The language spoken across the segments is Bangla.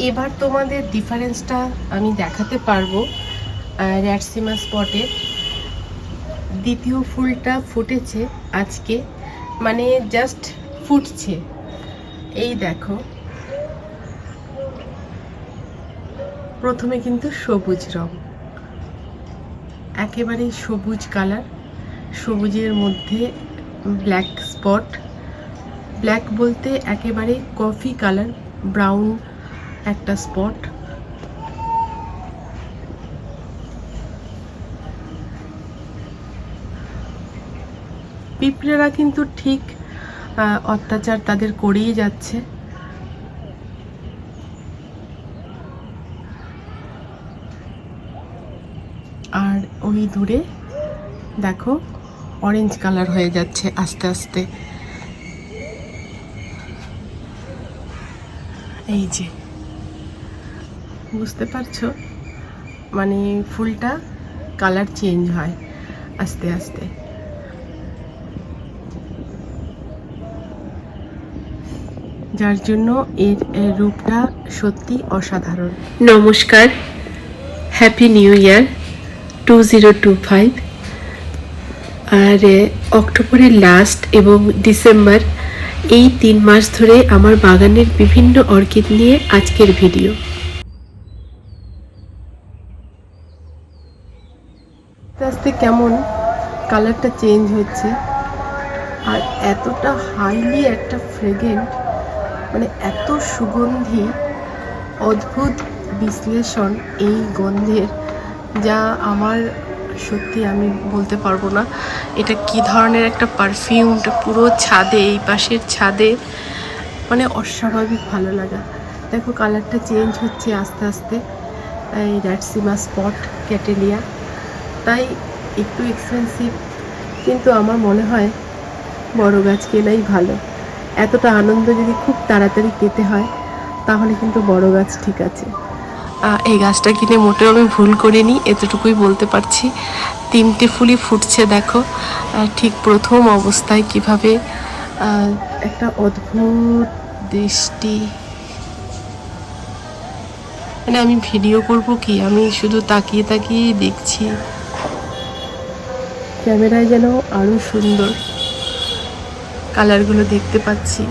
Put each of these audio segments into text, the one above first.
এবার তোমাদের ডিফারেন্সটা আমি দেখাতে পারবো। র্যাডসিমা স্পটের দ্বিতীয় ফুলটা ফুটেছে আজকে, মানে জাস্ট ফুটছে। এই দেখো, প্রথমে কিন্তু সবুজ রং, একেবারেই সবুজ কালার, সবুজের মধ্যে ব্ল্যাক স্পট, ব্ল্যাক বলতে একেবারে কফি কালার, ব্রাউন একটা স্পট। পিঁপড়েরা কিন্তু ঠিক অত্যাচার তাদের করেই যাচ্ছে। আর ওই দূরে দেখো অরেঞ্জ কালার হয়ে যাচ্ছে আস্তে আস্তে। এই যে বুঝতে পারছো, মানে ফুলটা কালার চেঞ্জ হয় আস্তে আস্তে। যার জন্য এর রূপটা সত্যি অসাধারণ। নমস্কার, হ্যাপি নিউ ইয়ার 2025। আর অক্টোবরের লাস্ট এবং ডিসেম্বর, এই 3 মাস ধরে আমার বাগানের বিভিন্ন অর্কিড নিয়ে আজকের ভিডিও। আস্তে আস্তে কেমন কালারটা চেঞ্জ হচ্ছে, আর এতটা হাইলি একটা ফ্রেগ্রেন্ট, মানে এত সুগন্ধি, অদ্ভুত বিশ্লেষণ এই গন্ধের, যা আমার সত্যি আমি বলতে পারবো না এটা কি ধরনের একটা পারফিউমটা। পুরো ছাদে, এই পাশের ছাদে, মানে অস্বাভাবিক ভালো লাগা। দেখো কালারটা চেঞ্জ হচ্ছে আস্তে আস্তে। এই র্যাডসিমা স্পট ক্যাটেলিয়া, তাই একটু এক্সপেন্সিভ, কিন্তু আমার মনে হয় বড় গাছ কেনাই ভালো। এতটা আনন্দ যদি খুব তাড়াতাড়ি পেতে হয় তাহলে কিন্তু বড় গাছ ঠিক আছে। এই গাছটা কিনে মোটেও আমি ভুল করিনি, এতটুকুই বলতে পারছি। 3টে ফুলই ফুটছে দেখো, ঠিক প্রথম অবস্থায় কিভাবে একটা অদ্ভুত দৃষ্টি। মানে আমি ভিডিও করব কি, আমি শুধু তাকিয়ে তাকিয়ে দেখছি। ক্যামেরায় যেন আরো সুন্দর কালারগুলো দেখতে পাচ্ছি।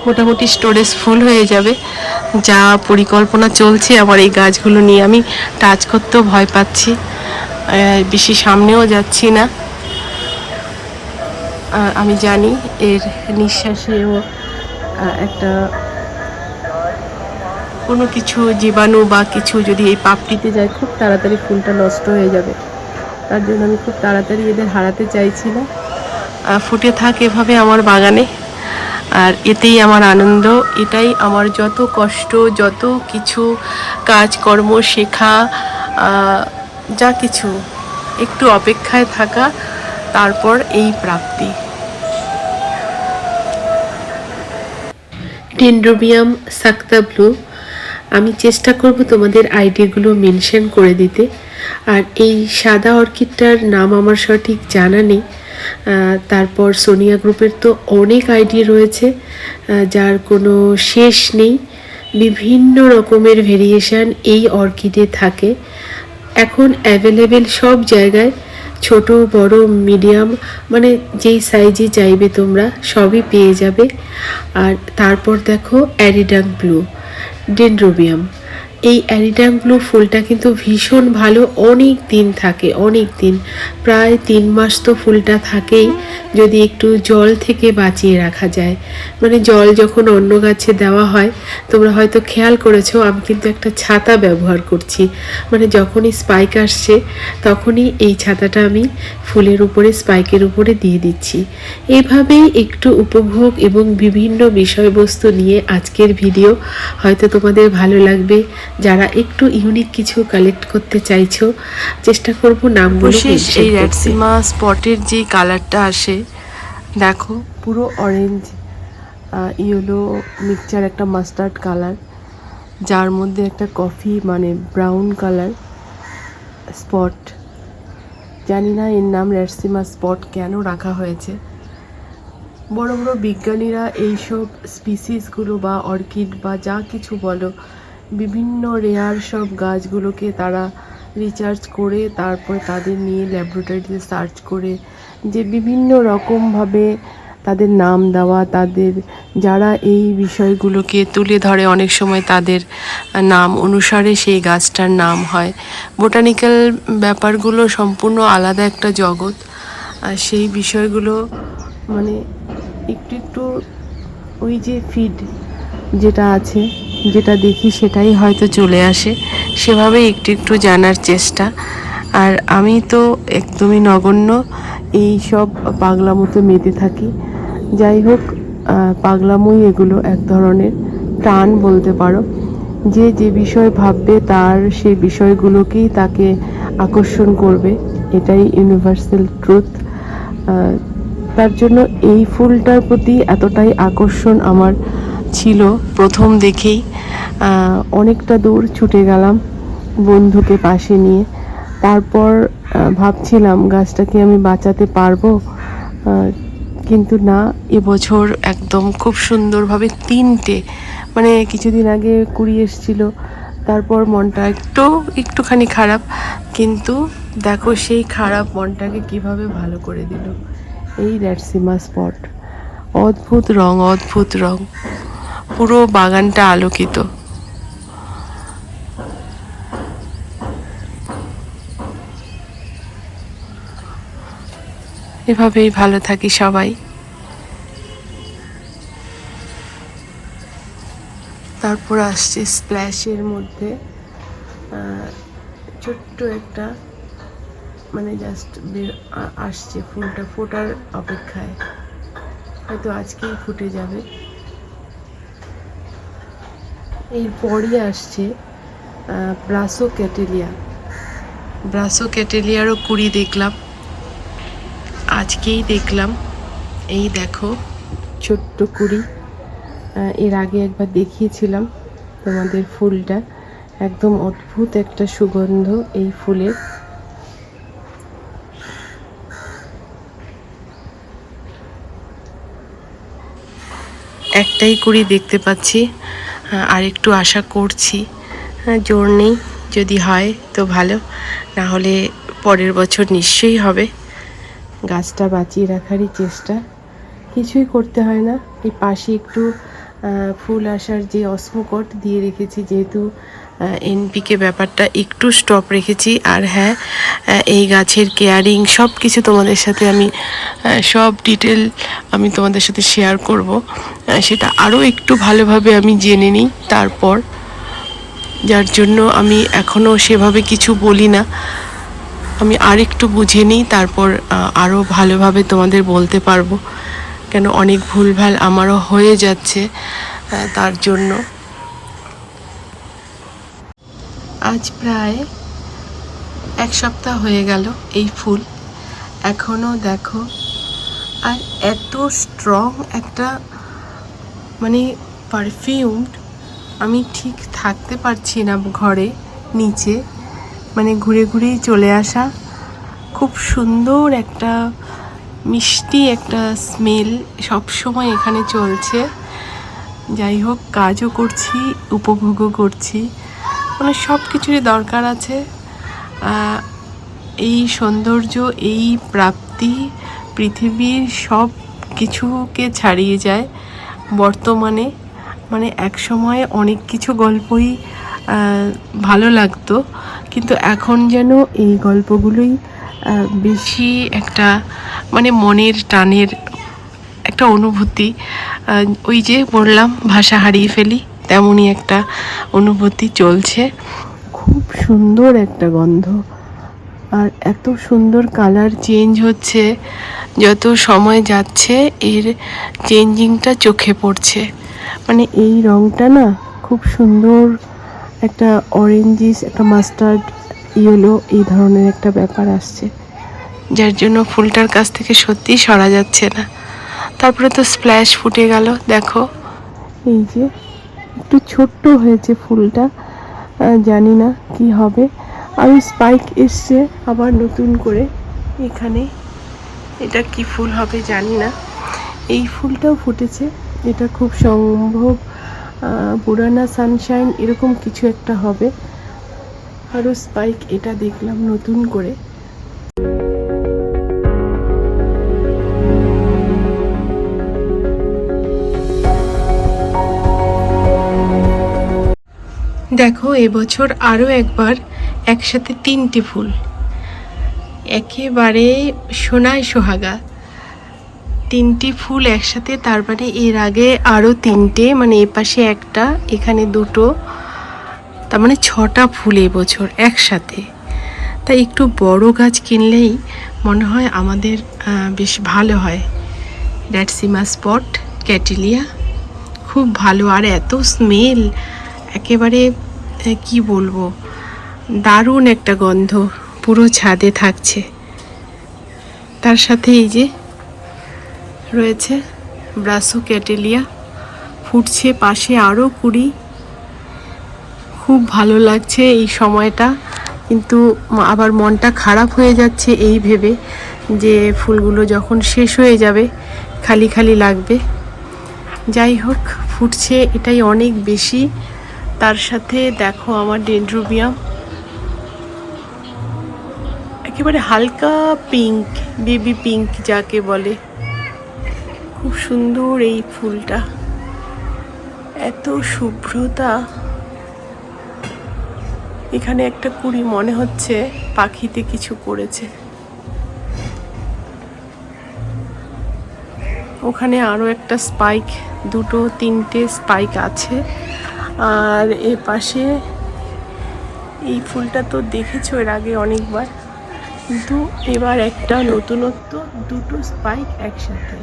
মোটামুটি স্টোরেজ ফুল হয়ে যাবে, যা পরিকল্পনা চলছে আমার এই গাছগুলো নিয়ে। আমি টাচ করতেও ভয় পাচ্ছি, বেশি সামনেও যাচ্ছি না। আমি জানি এর নিঃশ্বাসেও একটা কোনো কিছু জীবাণু বা কিছু যদি এই পাপড়িতে যায়, খুব তাড়াতাড়ি ফুলটা নষ্ট হয়ে যাবে। তার জন্য আমি খুব তাড়াতাড়ি এদের হারাতে চাইছি না। ফুটে থাক এভাবে আমার বাগানে, আর এতেই আমার আনন্দ। এটাই আমার যত কষ্ট, যত কিছু কাজকর্ম শেখা, যা কিছু, একটু অপেক্ষায় থাকা, তারপর এই প্রাপ্তি। ডেনড্রোবিয়াম সাক্তা ব্লু, আমি চেষ্টা করব তোমাদের আইডিগুলো মেনশন করে দিতে। আর এই সাদা অর্কিডটার নাম আমার সঠিক জানা নেই। তারপর সোনিয়া গ্রুপের তো অনেক আইডি রয়েছে, যার কোনো শেষ নেই। বিভিন্ন রকমের ভেরিয়েশান এই অর্কিডে থাকে। এখন অ্যাভেলেবেল সব জায়গায়, ছোট বড় মিডিয়াম, মানে যেই সাইজে চাইবে তোমরা সবই পেয়ে যাবে। আর তারপর দেখো অ্যারিডাং ব্লু, ডেনড্রোবিয়াম। এই অ্যারিডাং ব্লু ফুলটা কিন্তু ভীষণ ভালো, অনেক দিন থাকে, অনেক দিন, প্রায় 3 মাস তো ফুলটা থাকেই, যদি একটু জল থেকে বাঁচিয়ে রাখা যায়। মানে জল যখন অন্য গাছে দেওয়া হয়, তোমরা হয়তো খেয়াল করেছো, আমি কিন্তু একটা ছাতা ব্যবহার করছি। মানে যখনই স্পাইক আসছে তখনই এই ছাতাটা আমি ফুলের উপরে, স্পাইকের উপরে দিয়ে দিচ্ছি। এইভাবেই একটু উপভোগ এবং বিভিন্ন বিষয়বস্তু নিয়ে আজকের ভিডিও। হয়তো তোমাদের ভালো লাগবে, যারা একটু ইউনিক কিছু কালেক্ট করতে চাইছো। চেষ্টা করব নামগুলো মেনশন করতে। এই র্যাডসিমা স্পটের যে কালারটা আসে দেখো, পুরো অরেঞ্জ ইয়েলো মিক্সচার, একটা মাস্টার্ড কালার, যার মধ্যে একটা কফি মানে ব্রাউন কালার স্পট। জানি না এর নাম র্যাডসিমা স্পট কেন রাখা হয়েছে, বড় বড় বিজ্ঞানীরা এইসব স্পিসিসগুলো বা অর্কিড বা যা কিছু বলো, বিভিন্ন রেয়ার সব গাছগুলোকে তারা রিসার্চ করে তারপরে তাদের নিয়ে ল্যাবরেটরিতে সার্চ করে যে বিভিন্ন রকমভাবে তাদের নাম দেওয়া, তাদের যারা এই বিষয়গুলোকে তুলে ধরে অনেক সময় তাদের নাম অনুসারে সেই গাছটার নাম হয়। বোটানিক্যাল ব্যাপারগুলো সম্পূর্ণ আলাদা একটা জগৎ। আর সেই বিষয়গুলো মানে একটু একটু ওই যে ফিড যেটা আছে, যেটা দেখি সেটাই হয়তো চলে আসে, সেভাবে একটু একটু জানার চেষ্টা। আর আমি তো একদমই নগণ্য এই সব পাগলামোতে মেতে থাকি। যাই হোক, পাগলামোই এগুলো এক ধরনের টান বলতে পারো। যে যে বিষয় ভাববে তার সেই বিষয়গুলোকেই তাকে আকর্ষণ করবে, এটাই ইউনিভার্সাল ট্রুথ। তার জন্য এই ফুলটার প্রতি এতটাই আকর্ষণ আমার ছিল প্রথম দেখেই। অনেকটা দূর ছুটে গেলাম বন্ধুকে পাশে নিয়ে। তারপর ভাবছিলাম গাছটাকে আমি বাঁচাতে পারবো, কিন্তু না, এবছর একদম খুব সুন্দরভাবে তিনটে, মানে কিছুদিন আগে কুড়ি এসেছিল, তারপর মনটা একটুখানি খারাপ, কিন্তু দেখো সেই খারাপ মনটাকে কিভাবে ভালো করে দিল এই র্যাটসিমা স্পট। অদ্ভুত রং, অদ্ভুত রং, পুরো বাগানটা আলোকিত। এভাবেই ভালো থাকি সবাই। তারপর আসছে স্প্ল্যাশের মধ্যে ছোট্ট একটা, মানে জাস্ট আসছে, ফুলটা ফোটার অপেক্ষায়, হয়তো আজকেই ফুটে যাবে। এরপরই আসছে ব্রাসোক্যাটেলিয়ারও কুড়ি দেখলাম, আজকেই দেখলাম। এই দেখো ছোট্ট কুড়ি, এর আগে একবার দেখিয়েছিলাম তোমাদের ফুলটা, একদম অদ্ভুত একটা সুগন্ধ এই ফুলের। একটাই কুড়ি দেখতে পাচ্ছি, আর একটু আশা করছি, জোর নেই, যদি হয় তো ভালো, না হলে পরের বছর নিশ্চয়ই হবে। গাছটা বাঁচিয়ে রাখারই চেষ্টা, কিছুই করতে হয় না। এই পাশে একটু ফুল আসার যে অসমোকট দিয়ে রেখেছি, যেহেতু এনপিকে ব্যাপারটা একটু স্টপ রেখেছি। আর হ্যাঁ, এই গাছের কেয়ারিং সব কিছু তোমাদের সাথে আমি সব ডিটেল আমি তোমাদের সাথে শেয়ার করব, সেটা আরও একটু ভালোভাবে আমি জেনে নিই তারপর, যার জন্য আমি এখনও সেভাবে কিছু বলি না। আমি আর একটু বুঝে নিই, তারপর আরও ভালোভাবে তোমাদের বলতে পারবো, কেন অনেক ভুলভাল আমারও হয়ে যাচ্ছে। তার জন্য আজ প্রায় এক সপ্তাহ হয়ে গেল এই ফুল এখনও দেখো, আর এত স্ট্রং একটা, মানে পারফিউমড, আমি ঠিক থাকতে পারছি না ঘরে নিচে, মানে ঘুরে ঘুরেই চলে আসা, খুব সুন্দর একটা মিষ্টি একটা স্মেল সবসময় এখানে চলছে। যাই হোক, কাজও করছি, উপভোগও করছি, মানে সব কিছুরই দরকার আছে। এই সৌন্দর্য, এই প্রাপ্তি পৃথিবীর সব কিছুকে ছাড়িয়ে যায় বর্তমানে। মানে এক সময় অনেক কিছু গল্পই ভালো লাগতো, কিন্তু এখন যেন এই গল্পগুলোই বেশি একটা, মানে মনের টানের একটা অনুভূতি। ওই যে বললাম ভাষা হারিয়ে ফেলি, তেমনই একটা অনুভূতি চলছে। খুব সুন্দর একটা গন্ধ, আর এত সুন্দর কালার চেঞ্জ হচ্ছে যত সময় যাচ্ছে, এর চেঞ্জিংটা চোখে পড়ছে। মানে এই রঙটা না খুব সুন্দর, একটা অরেঞ্জিস, একটা মাস্টার্ড ইয়েলো, এই ধরনের একটা ব্যাপার আসছে, যার জন্য ফুলটার কাছ থেকে সত্যিই সরা যাচ্ছে না। তারপরে তো স্প্ল্যাশ ফুটে গেল, দেখো এই যে একটু ছোট্ট হয়েছে ফুলটা, জানি না কি হবে। আর স্পাইক এসছে আবার নতুন করে এখানে, এটা কি ফুল হবে জানি না। এই ফুলটাও ফুটেছে, এটা খুব সম্ভব পুরানা সানশাইন এরকম কিছু একটা হবে। আরও স্পাইক এটা দেখলাম নতুন করে। দেখো এবছর আরও একবার একসাথে 3টি ফুল, একেবারে সোনায় সোহাগা 3টি ফুল একসাথে। তার মানে এর আগে আরও 3টে, মানে এ পাশে একটা, এখানে 2টো, তার মানে 6টা ফুল এবছর একসাথে। তাই একটু বড় গাছ কিনলেই মনে হয় আমাদের বেশ ভালো হয়। র্যাটসিমা স্পট ক্যাটিলিয়া খুব ভালো, আর এত স্মেল, একেবারে কি বলবো, দারুণ একটা গন্ধ পুরো ছাদে থাকছে। তার সাথে এই যে রয়েছে ব্রাসো ক্যাটেলিয়া ফুটছে, পাশে আরও কুড়ি। খুব ভালো লাগছে এই সময়টা, কিন্তু আবার মনটা খারাপ হয়ে যাচ্ছে এই ভেবে যে ফুলগুলো যখন শেষ হয়ে যাবে খালি খালি লাগবে। যাই হোক, ফুটছে এটাই অনেক বেশি। তার সাথে দেখো আমার ডেনড্রোবিয়াম একেবারে হালকা পিঙ্ক, বেবি পিঙ্ক যাকে বলে, খুব সুন্দর এই ফুলটা, এত শুভ্রতা। এখানে একটা কুড়ি মনে হচ্ছে পাখিতে কিছু করেছে। ওখানে আরও একটা স্পাইক, 2-3টে স্পাইক আছে। আর এ পাশে এই ফুলটা তো দেখেছো এর আগে অনেকবার, কিন্তু এবার একটা নতুনত্ব, 2টো স্পাইক একসাথে।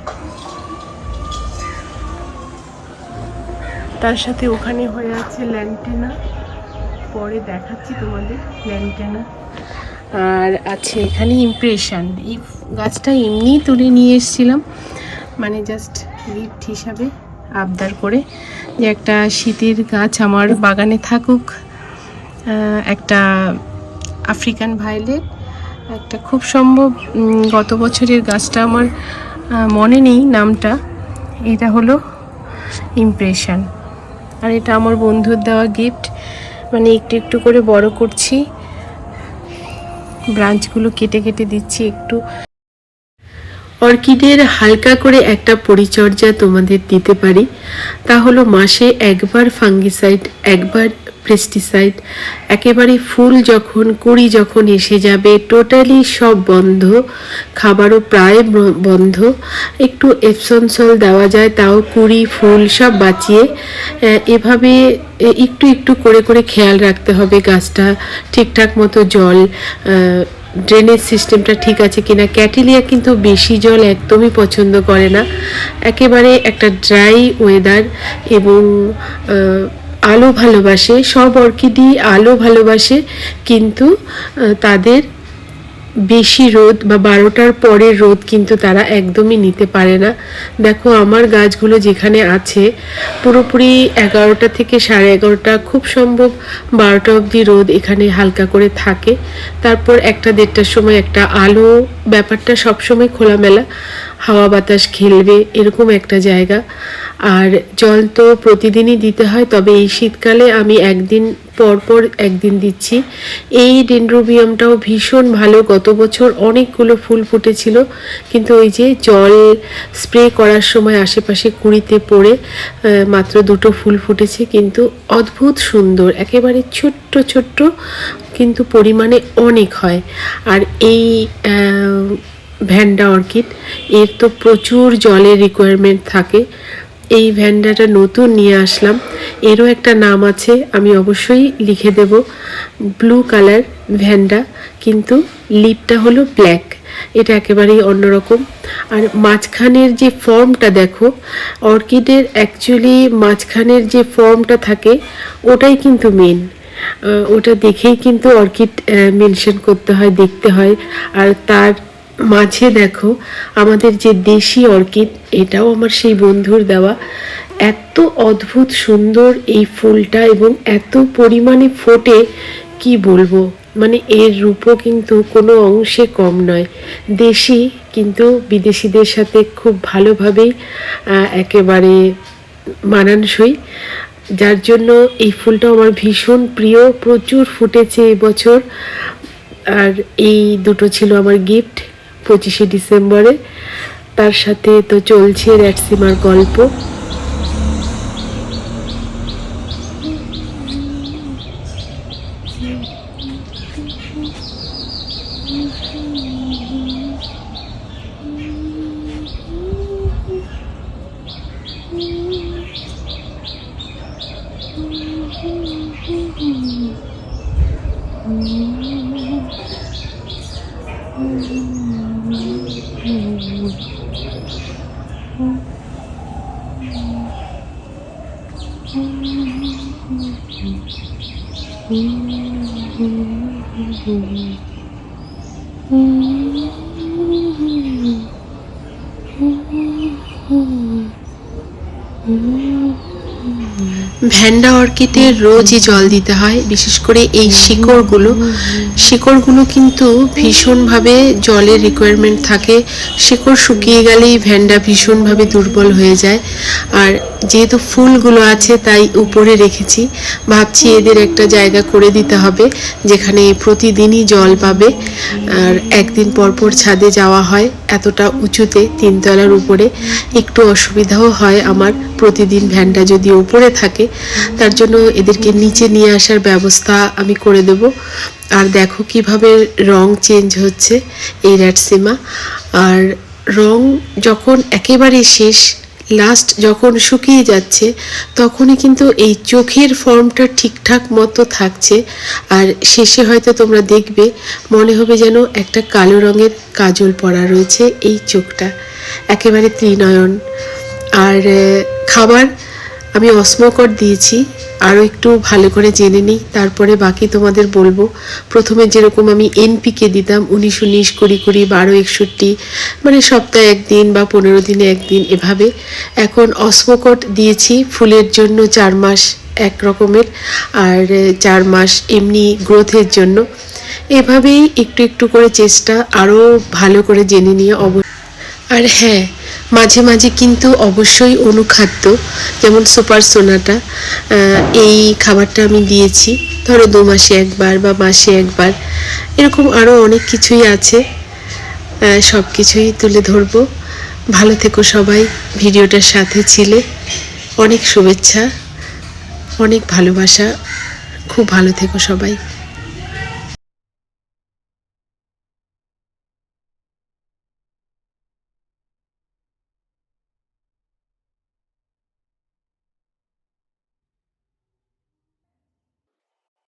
তার সাথে ওখানে হয়ে আছে ল্যান্টেনা, পরে দেখাচ্ছি তোমাদের ল্যান্টেনা। আর আছে এখানে ইমপ্রেশন। এই গাছটা এমনিই তুলে নিয়ে এসেছিলাম, মানে জাস্ট গিফট হিসাবে আবদার করে, যে একটা শীতের গাছ আমার বাগানে থাকুক। একটা আফ্রিকান ভায়োলেট, একটা খুব সম্ভব গত বছরের গাছটা আমার মনে নেই নামটা, এটা হলো ইমপ্রেশন। আর এটা আমার বন্ধুর দেওয়া গিফট, মানে একটু একটু করে বড় করছি, ব্রাঞ্চগুলো কেটে কেটে দিচ্ছি একটু। অর্কিডের হালকা করে একটা পরিচর্যা তোমাদের দিতে পারি, তা হলো মাসে একবার ফাঙ্গিসাইড, একবার পেস্টিসাইড। একেবারে ফুল যখন কুড়ি যখন এসে যাবে, টোটালি সব বন্ধ, খাবারও প্রায় বন্ধ, একটু এপসন সল দেওয়া যায়, তাও কুড়ি ফুল সব বাঁচিয়ে এভাবে একটু একটু করে করে খেয়াল রাখতে হবে গাছটা ঠিকঠাক মতো জল, ড্রেনেজ সিস্টেমটা ঠিক আছে কিনা। ক্যাটিলিয়া কিন্তু বেশি জল একদমই পছন্দ করে না, একেবারে একটা ড্রাই ওয়েদার, এবং আলো ভালোবাসে। সব অর্কিডই আলো ভালোবাসে, কিন্তু তাদের বেশি রোদ বা 12টার পরের রোদ কিন্তু তারা একদমই নিতে পারে না। দেখো আমার গাছগুলো যেখানে আছে পুরোপুরি 11টা থেকে 11:30, খুব সম্ভব 12টা অবধি রোদ এখানে হালকা করে থাকে। তারপর 1-1:30টার সময় একটা আলো, ব্যাপারটা সবসময় খোলামেলা, হাওয়া বাতাস খেলবে এরকম একটা জায়গা। আর জল তো প্রতিদিনই দিতে হয়, তবে এই শীতকালে আমি একদিন পরপর একদিন দিচ্ছি। এই ডেনড্রোবিয়ামটাও ভীষণ ভালো, গত বছর অনেকগুলো ফুল ফুটেছিল, কিন্তু ওই যে জল স্প্রে করার সময় আশেপাশে কুঁড়িতে পড়ে মাত্র 2টো ফুল ফুটেছে, কিন্তু অদ্ভুত সুন্দর, একেবারে ছোট্ট ছোট্ট, কিন্তু পরিমাণে অনেক হয়। আর এই ভ্যান্ডা অর্কিড, এর তো প্রচুর জলের রিকোয়ারমেন্ট থাকে। এই ভ্যান্ডাটা নতুন নিয়ে আসলাম, এরও একটা নাম আছে, আমি অবশ্যই লিখে দেব, ব্লু কালার ভ্যান্ডা, কিন্তু লিপটা হলো ব্ল্যাক, এটা একেবারেই অন্যরকম। আর মাঝখানের যে ফর্মটা দেখো, অর্কিডের অ্যাকচুয়ালি মাঝখানের যে ফর্মটা থাকে ওটাই কিন্তু মেন, ওটা দেখেই কিন্তু অর্কিড মেনশন করতে হয়, দেখতে হয়। আর তার মাঝে দেখো আমাদের যে দেশি অর্কিড, এটাও আমার সেই বন্ধুর দেওয়া, এত অদ্ভুত সুন্দর এই ফুলটা, এবং এত পরিমাণে ফোটে কি বলবো, মানে এর রূপও কিন্তু কোনো অংশে কম নয়। দেশি কিন্তু বিদেশিদের সাথে খুব ভালোভাবেই একেবারে মানানসই, যার জন্য এই ফুলটা আমার ভীষণ প্রিয়। প্রচুর ফুটেছে এবছর। আর এই দুটো ছিল আমার গিফট 25শে ডিসেম্বরে। তার সাথে তো চলছে র্যাটসিমার গল্প। ভ্যান্ডা অর্কিডে রোজই জল দিতে হয়, বিশেষ করে এই শিকড়গুলো কিন্তু ভীষণভাবে জলের রিকোয়ারমেন্ট থাকে। শিকড় শুকিয়ে গেলেই ভ্যান্ডা ভীষণভাবে দুর্বল হয়ে যায়। আর যেহেতু ফুলগুলো আছে তাই উপরে রেখেছি, ভাবছি এদের একটা জায়গা করে দিতে হবে যেখানে প্রতিদিনই জল পাবে। আর একদিন পরপর ছাদে যাওয়া হয়, এতটা উঁচুতে 3 তলার উপরে একটু অসুবিধাও হয় আমার প্রতিদিন ভ্যানটা যদি উপরে থাকে। তার জন্য এদেরকে নিচে নিয়ে আসার ব্যবস্থা আমি করে দেব। আর দেখো কিভাবে রং চেঞ্জ হচ্ছে এই র্যাটসিমা। আর রং যখন একেবারে শেষ, লাস্ট যখন শুকিয়ে যাচ্ছে, তখনই কিন্তু এই চোখের ফর্মটা ঠিকঠাক মতো থাকছে। আর শেষে হয়তো তোমরা দেখবে মনে হবে যেন একটা কালো রঙের কাজল পরা রয়েছে এই চোখটা, একেবারে ত্রিনয়ন। আর খাবার আমি অসমকট দিয়েছি, আরও একটু ভালো করে জেনে নিই, তারপরে বাকি তোমাদের বলবো। প্রথমে যেরকম আমি এনপিকে দিতাম 19-19, 20-20, 12-61, মানে সপ্তাহে একদিন বা 15 দিনে একদিন এভাবে। এখন অসমকট দিয়েছি ফুলের জন্য 4 মাস এক রকমের, আর 4 মাস এমনি গ্রোথের জন্য। এভাবেই একটু একটু করে চেষ্টা, আরও ভালো করে জেনে নিয়ে আর হ্যাঁ, মাঝে মাঝে কিন্তু অবশ্যই অনুখাদ্য, যেমন সুপার সোনাটা, এই খাবারটা আমি দিয়েছি ধরো 2 মাসে একবার বা মাসে একবার। এরকম আরও অনেক কিছুই আছে, সব কিছুই তুলে ধরবো। ভালো থেকো সবাই, ভিডিওটার সাথে ছিলে। অনেক শুভেচ্ছা, অনেক ভালোবাসা, খুব ভালো থেকো সবাই।